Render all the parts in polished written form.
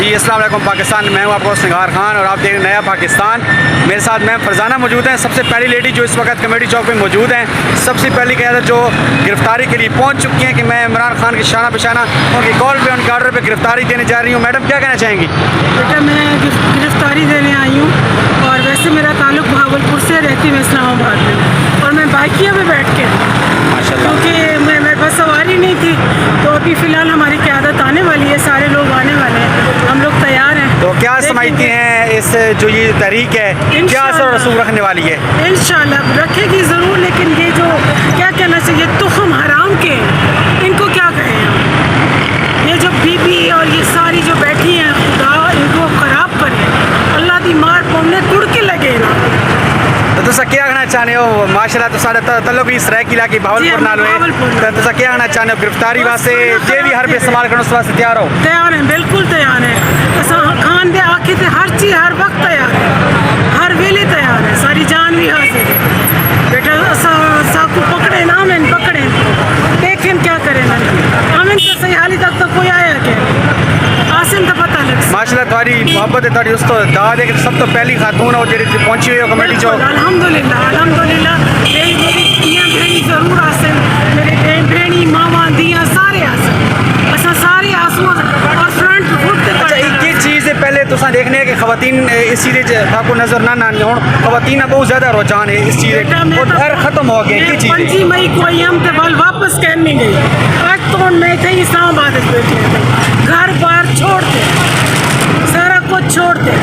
जी अस्सलाम वालेकुम पाकिस्तान, मैं हूँ आपको सिंगार खान और आप देख रहे हैं नया पाकिस्तान। मेरे साथ मैम फरजाना मौजूद हैं, सबसे पहली लेडी जो इस वक्त कमेटी चौक पे मौजूद हैं। सबसे पहली क़यादत जो गिरफ्तारी के लिए पहुँच चुकी हैं कि मैं इमरान खान के शाना पेशाना उनकी कॉल पे उनके ऑर्डर पर गिरफ्तारी देने जा रही हूँ। मैडम क्या कहना चाहेंगी? बेटा मैं गिरफ्तारी देने आई हूँ और वैसे मेरा ताल्लुक भावलपुर से, रहती मैं इस्लामाबाद में और मैं बाइकिया में बैठ के क्योंकि मेरे पास सवारी नहीं थी। तो अभी फ़िलहाल हमारी क़यादत आने वाली है, सारे लोग आने वाले हैं, हम लोग तैयार हैं। तो क्या समझती हैं इस जो ये तहरीक है क्या असर रसूख रखने वाली है? इंशाल्लाह रखेगी ज़रूर, लेकिन ये जो क्या कहना चाहिए तुख़म हराम के, इनको क्या कहें हम? ये जो बीबी और ये सारी जो बैठी हैं, खुदा इनको ख़राब करे, अल्लाह की मार पौने कुड़ के लगे ना। तो तुसा क्या कहना चाहते हो? माशाल्लाह तो साढ़े तल्लुक ही सरायकीला की भावलपुर नाल होए, तो तुसा क्या कहना चाहते हो गिरफ्तारी वास्ते जे भी हर पे सवाल करने वास्ते तैयार हो? तैयार हैं, बिल्कुल तैयार हैं। असां खान दे आखे थे हर चीज़ हर वक्त तैयार है, हर वेले तैयार है, सारी जान भी हाजिर है। बेटा असा को पकड़े ना, हमें पकड़े देखें क्या करें ना, हमें तो सही हाली तक तो कोई आया क्या आसिम तो पता लग। माशाल्लाह तुम्हारी मोहब्बत है, तुम्हारी उस तो दाद है कि सब तो पहली खातून हो जी पहुंची हुई हो कमेटी चौक। अल्हम्दुलिल्लाह अल्हम्दुलिल्लाह, मेरी धीयां भेणी जरूर आसन, मेरे भेणी मामा दियां सारे आसन, असा सारे आंसू और फ्रंट फुट ते अच्छा एक चीज़ है पहले तुसा देखने है कि खवातीन इस चीज़ आपको नजर ना आने हूँ, खवातीन का बहुत ज़्यादा रुझान है इस चीज़ और डर खत्म हो गया। ये चीज़ 5 मई को हम ते बाल वापस कहन नहीं गई, आज तो मैं थे इस्लामाबाद बैठे, घर बार छोड़ दे, सारा कुछ छोड़ दे।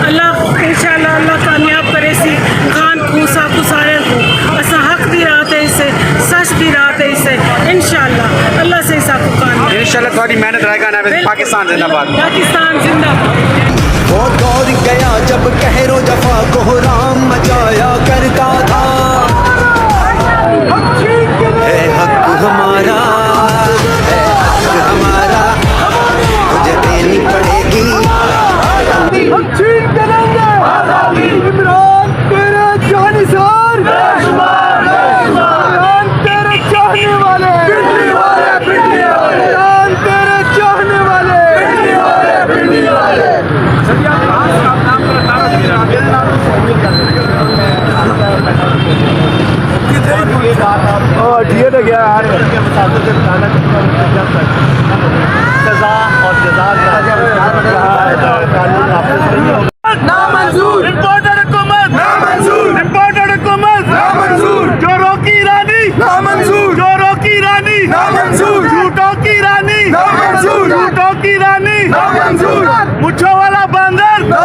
अल्लाह इंशाल्लाह अल्लाह कामयाब करे सी खान खूसा को सारे को, असा हक दी रात है इससे, सच दी रात है इससे, इंशाल्लाह अल्लाह से सब को कामयाब इंशाल्लाह तुम्हारी मेहनत रहेगा ना। पाकिस्तान जिंदाबाद, पाकिस्तान जिंदाबाद। वो दौर गया जब कहरो जफा को राम मचाया करता था, है हक हमारा, है हक हमारा, मुझे देनी पड़ेगी। हम छीन के लेंगे इमरान तेरे जानिसार, इमरान तेरे चाहने वाले, इमरान तेरे चाहने वाले। तो गया यार सजा और जजा ना मंजूर, इम्पोर्टेड हुकूमत ना मंजूर, इम्पोर्टेड हुकूमत ना मंजूर, जो रोकी रानी ना मंजूर, जो रोकी रानी ना मंजूर, झूठों की रानी ना मंजूर, झूठों की रानी ना मंजूर, मुच्छों वाला बंदर ना